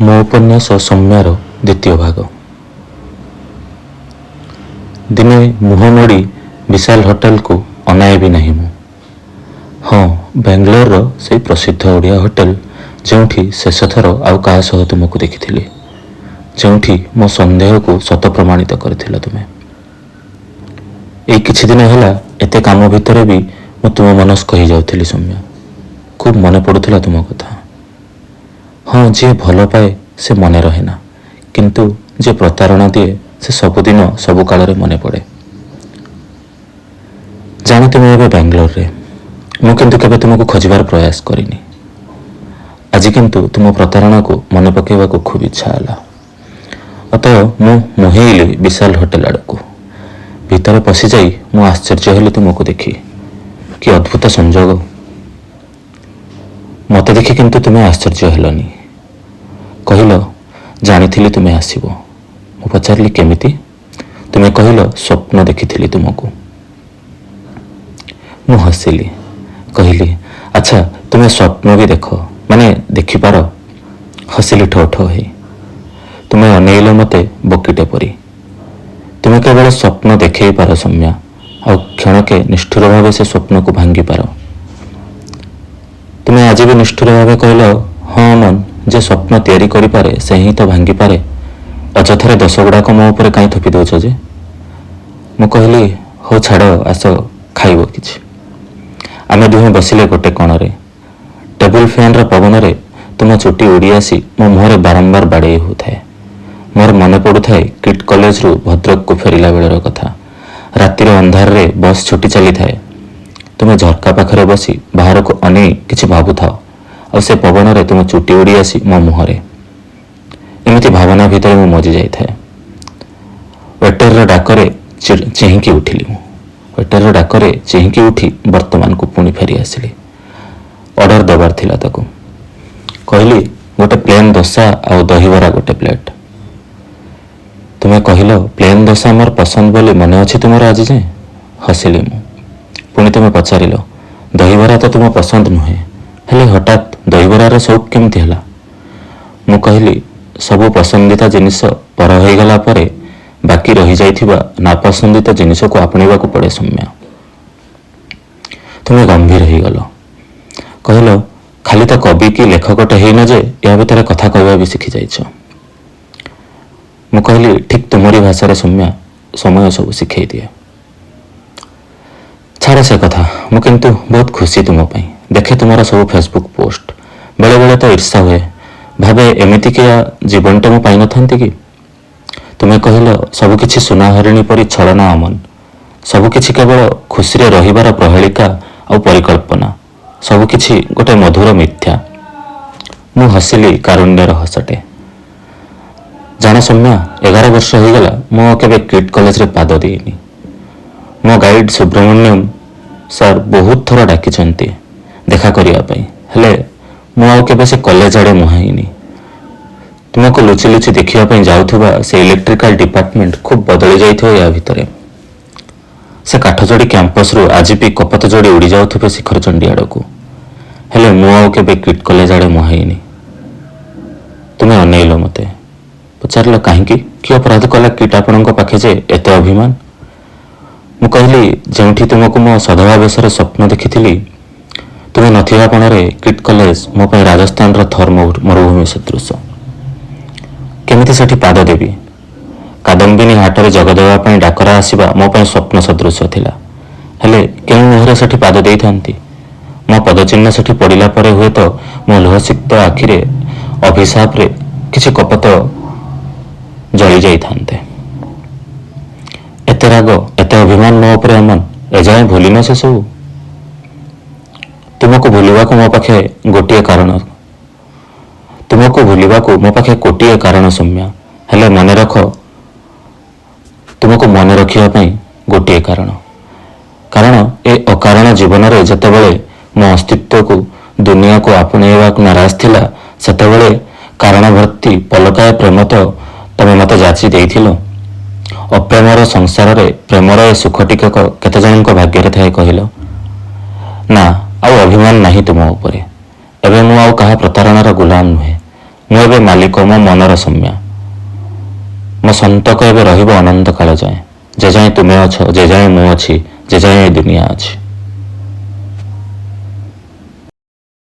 ମୋ ଉପନ୍ୟାସ ସୌମ୍ୟାର ଦ୍ୱିତୀୟ ଭାଗ। ଦିନେ ମୁହଁ ମୋଡ଼ି ବିଶାଲ ହୋଟେଲକୁ ଅନାଇବି ନାହିଁ ମୁଁ। ହଁ, ବାଙ୍ଗାଲୋରର ସେଇ ପ୍ରସିଦ୍ଧ ଓଡ଼ିଆ ହୋଟେଲ ଯେଉଁଠି ଶେଷଥର ଆଉ କାହା ସହ ତୁମକୁ ଦେଖିଥିଲି, ଯେଉଁଠି ମୋ ସନ୍ଦେହକୁ ସତ ପ୍ରମାଣିତ କରିଥିଲ ତୁମେ। ଏଇ କିଛି ଦିନ ହେଲା ଏତେ କାମ ଭିତରେ ବି ମୁଁ ତୁମ ମନସ୍କ ହେଇଯାଉଥିଲି ସୌମ୍ୟ। ଖୁବ୍ ମନେ ପଡ଼ୁଥିଲା ତୁମ କଥା। ହଁ, ଯିଏ ଭଲ ପାଏ ସେ ମନେ ରହେନା, କିନ୍ତୁ ଯିଏ ପ୍ରତାରଣା ଦିଏ ସେ ସବୁଦିନ ସବୁ କାଳରେ ମନେ ପଡ଼େ। ଜାଣେ ତୁମେ ଏବେ ବାଙ୍ଗାଲୋରରେ, ମୁଁ କିନ୍ତୁ କେବେ ତୁମକୁ ଖୋଜିବାର ପ୍ରୟାସ କରିନି। ଆଜି କିନ୍ତୁ ତୁମ ପ୍ରତାରଣାକୁ ମନେ ପକାଇବାକୁ ଖୁବ୍ ଇଚ୍ଛା ହେଲା। ଅତଃ ମୁଁ ମୁହେଁଇଲି ବିଶାଲ ହୋଟେଲ ଆଡ଼କୁ। ଭିତରେ ପଶିଯାଇ ମୁଁ ଆଶ୍ଚର୍ଯ୍ୟ ହେଲି ତୁମକୁ ଦେଖି। କି ଅଦ୍ଭୁତ ସଂଯୋଗ! ମୋତେ ଦେଖି କିନ୍ତୁ ତୁମେ ଆଶ୍ଚର୍ଯ୍ୟ ହେଲନି। କହିଲ, ଜାଣିଥିଲି ତୁମେ ଆସିବ। ମୁଁ ପଚାରିଲି, କେମିତି? ତୁମେ କହିଲ, ସ୍ୱପ୍ନ ଦେଖିଥିଲି ତୁମକୁ। ମୁଁ ହସିଲି, କହିଲି, ଆଚ୍ଛା, ତୁମେ ସ୍ୱପ୍ନ ବି ଦେଖ, ମାନେ ଦେଖିପାର? ହସିଲି ଠୋ ଠୋ ହେଇ। ତୁମେ ଅନେଇଲ ମୋତେ ବକିଟେ ପରି। ତୁମେ କେବଳ ସ୍ୱପ୍ନ ଦେଖେଇ ପାର ସୌମ୍ୟା, ଆଉ କ୍ଷଣକେ ନିଷ୍ଠୁର ଭାବେ ସେ ସ୍ୱପ୍ନକୁ ଭାଙ୍ଗିପାର। ତୁମେ ଆଜି ବି ନିଷ୍ଠୁର ଭାବେ କହିଲ, ହଁ ଅମନ, ଯେ ସ୍ୱପ୍ନ ତିଆରି କରିପାରେ ସେ ହିଁ ତ ଭାଙ୍ଗିପାରେ। ଅଯଥାରେ ଦୋଷ ଗୁଡ଼ାକ ମୋ ଉପରେ କାହିଁ ଥୋପି ଦେଉଛ ଯେ? ମୁଁ କହିଲି, ହଉ ଛାଡ଼, ଆସ ଖାଇବ କିଛି। ଆମେ ଦୁହେଁ ବସିଲେ ଗୋଟେ କୋଣରେ। ଟେବୁଲ ଫ୍ୟାନ୍ର ପବନରେ ତୁମ ଚୁଟି ଉଡ଼ି ଆସି ମୋ ମୁହଁରେ ବାରମ୍ବାର ବାଡ଼େଇ ହେଉଥାଏ। ମୋର ମନେ ପଡ଼ୁଥାଏ କିଟ୍ କଲେଜରୁ ଭଦ୍ରକକୁ ଫେରିଲା ବେଳର କଥା। ରାତିର ଅନ୍ଧାରରେ ବସ୍ ଛୁଟି ଚାଲିଥାଏ। ତୁମେ ଝରକା ପାଖରେ ବସି ବାହାରକୁ ଅନେଇ କିଛି ଭାବୁଥାଅ, ଆଉ ସେ ପବନରେ ତୁମ ଚୁଟି ଉଡ଼ି ଆସି ମୋ ମୁହଁରେ। ଏମିତି ଭାବନା ଭିତରେ ମୁଁ ମଜି ଯାଇଥାଏ। ୱେଟରର ଡାକରେ ଚେହିଁକି ଉଠିଲି ମୁଁ। ୱେଟରର ଡାକରେ ଚେହିଁକି ଉଠି ବର୍ତ୍ତମାନକୁ ପୁଣି ଫେରି ଆସିଲି। ଅର୍ଡ଼ର ଦେବାର ଥିଲା ତାକୁ। କହିଲି, ଗୋଟେ ପ୍ଲେନ୍ ଦୋସା ଆଉ ଦହିବରା ଗୋଟେ ପ୍ଲେଟ୍। ତୁମେ କହିଲ, ପ୍ଲେନ୍ ଦୋସା ମୋର ପସନ୍ଦ ବୋଲି ମନେ ଅଛି ତୁମର ଆଜି ଯାଏଁ? ହସିଲି ମୁଁ। ପୁଣି ତୁମେ ପଚାରିଲ, ଦହିବରା ତ ତୁମ ପସନ୍ଦ ନୁହେଁ, ହେଲେ ହଠାତ୍ ଦହିବରାର ସଉକ କେମିତି ହେଲା? ମୁଁ କହିଲି, ସବୁ ପସନ୍ଦିତା ଜିନିଷ ପର ହୋଇଗଲା ପରେ ବାକି ରହିଯାଇଥିବା ନାପସନ୍ଦିତ ଜିନିଷକୁ ଆପଣେଇବାକୁ ପଡ଼େ ସୌମ୍ୟା। ତୁମେ ଗମ୍ଭୀର ହେଇଗଲ। କହିଲ, ଖାଲି ତ କବି କି ଲେଖକଟେ ହେଇନ ଯେ ଏହା ଭିତରେ କଥା କହିବା ବି ଶିଖିଯାଇଛ। ମୁଁ କହିଲି, ଠିକ୍ ତୁମରି ଭାଷାରେ ସୌମ୍ୟା, ସମୟ ସବୁ ଶିଖେଇ ଦିଏ। ଛାଡ଼ ସେ କଥା। ମୁଁ କିନ୍ତୁ ବହୁତ ଖୁସି ତୁମ ପାଇଁ। ଦେଖେ ତୁମର ସବୁ ଫେସବୁକ୍ ପୋଷ୍ଟ। ବେଳେବେଳେ ତ ଈର୍ଷା ହୁଏ, ଭାବେ ଏମିତିକିଆ ଜୀବନଟେ ମୁଁ ପାଇନଥାନ୍ତି କି? ତୁମେ କହିଲ, ସବୁକିଛି ସୁନା ହରିଣୀ ପରି ଛଳନା ଅମନ। ସବୁକିଛି କେବଳ ଖୁସିରେ ରହିବାର ପ୍ରହେଳିକା ଆଉ ପରିକଳ୍ପନା। ସବୁକିଛି ଗୋଟେ ମଧୁର ମିଥ୍ୟା। ମୁଁ ହସିଲି କାରୁଣ୍ୟର ହସଟେ। ଜାଣ ସୌମ୍ୟା, 11 ବର୍ଷ ହୋଇଗଲା ମୁଁ ଆଉ କେବେ କିଟ୍ କଲେଜରେ ପାଦ ଦେଇନି। ମୋ ଗାଇଡ୍ ସୁବ୍ରମଣ୍ୟମ ସାର୍ ବହୁତ ଥର ଡାକିଛନ୍ତି ଦେଖା କରିବା ପାଇଁ, ହେଲେ ମୁଁ ଆଉ କେବେ ସେ କଲେଜ ଆଡ଼େ ମୁହାଁଇନି। ତୁମକୁ ଲୁଚି ଲୁଚି ଦେଖିବା ପାଇଁ ଯାଉଥିବା ସେ ଇଲେକ୍ଟ୍ରିକାଲ ଡିପାର୍ଟମେଣ୍ଟ ଖୁବ୍ ବଦଳି ଯାଇଥିବ ୟା ଭିତରେ। ସେ କାଠଯୋଡ଼ି କ୍ୟାମ୍ପସରୁ ଆଜି ବି କପତ ଯୋଡ଼ି ଉଡ଼ି ଯାଉଥିବେ ଶିଖରଚଣ୍ଡୀ ଆଡ଼କୁ, ହେଲେ ମୁଁ ଆଉ କେବେ କିଟ୍ କଲେଜ ଆଡ଼େ ମୁହାଁଇନି। ତୁମେ ଅନେଇଲ ମୋତେ। ପଚାରିଲ, କାହିଁକି? କି ଅପରାଧ କଲା କିଟ୍ ଆପଣଙ୍କ ପାଖେ ଯେ ଏତେ ଅଭିମାନ? ମୁଁ କହିଲି, ଯେଉଁଠି ତୁମକୁ ମୋ ସଦଭାବେଶରେ ସ୍ୱପ୍ନ ଦେଖିଥିଲି, ତୁମେ ନଥିବା କୋଣରେ କିଟ୍ କଲେଜ ମୋ ପାଇଁ ରାଜସ୍ଥାନର ଥର୍ ମରୁଭୂମି ସଦୃଶ। କେମିତି ସେଠି ପାଦ ଦେବି? କାଦମ୍ବିନୀ ହାଟରେ ଯୋଗ ଦେବା ପାଇଁ ଡାକରା ଆସିବା ମୋ ପାଇଁ ସ୍ୱପ୍ନ ସଦୃଶ ଥିଲା, ହେଲେ କେଉଁ ମୁହଁରେ ସେଠି ପାଦ ଦେଇଥାନ୍ତି? ମୋ ପଦଚିହ୍ନ ସେଠି ପଡ଼ିଲା ପରେ ହୁଏତ ମୋ ଲୁହସିକ୍ତ ଆଖିରେ ଅଭିଶାପରେ କିଛି କପଟ ଜଳି ଯାଇଥାନ୍ତେ। ଏତେ ରାଗ, ଏତେ ଅଭିମାନ ମୋ ଉପରେ ଅମନ, ଏଯାଏଁ ଭୁଲିନ ସେସବୁ? ତୁମକୁ ଭୁଲିବାକୁ ମୋ ପାଖେ ଗୋଟିଏ କାରଣ ସୌମ୍ୟା, ହେଲେ ମନେ ରଖ, ତୁମକୁ ମନେ ରଖିବା ପାଇଁ ଗୋଟିଏ କାରଣ। କାରଣ ଏ ଅକାରଣ ଜୀବନରେ ଯେତେବେଳେ ମୋ ଅସ୍ତିତ୍ୱକୁ ଦୁନିଆକୁ ଆପଣେଇବାକୁ ନାରାଜ ଥିଲା, ସେତେବେଳେ କାରଣ ଭର୍ତ୍ତି ପଲକାଏ ପ୍ରେମ ତ ତମେ ମୋତେ ଯାଚି ଦେଇଥିଲ। ଅପ୍ରେମର ସଂସାରରେ ପ୍ରେମର ଏ ସୁଖ ଟିକକ କେତେଜଣଙ୍କ ଭାଗ୍ୟରେ ଥାଏ କହିଲ? ନା, ଆଉ ଅଭିମାନ ନାହିଁ ତୁମ ଉପରେ। ଏବେ ମୁଁ ଆଉ କାହା ପ୍ରତାରଣାର ଗୁଲାମ ନୁହେଁ। ମୁଁ ଏବେ ମାଲିକ ମୋ ମନର ସୌମ୍ୟା। ମୋ ସନ୍ତକ ଏବେ ରହିବ ଅନନ୍ତ କାଳ ଯାଏଁ। ଯେ ଯାଏଁ ତୁମେ ଅଛ, ଯେ ଯାଏଁ ମୁଁ ଅଛି, ଯେ ଯାଏଁ ଏ ଦୁନିଆ ଅଛି।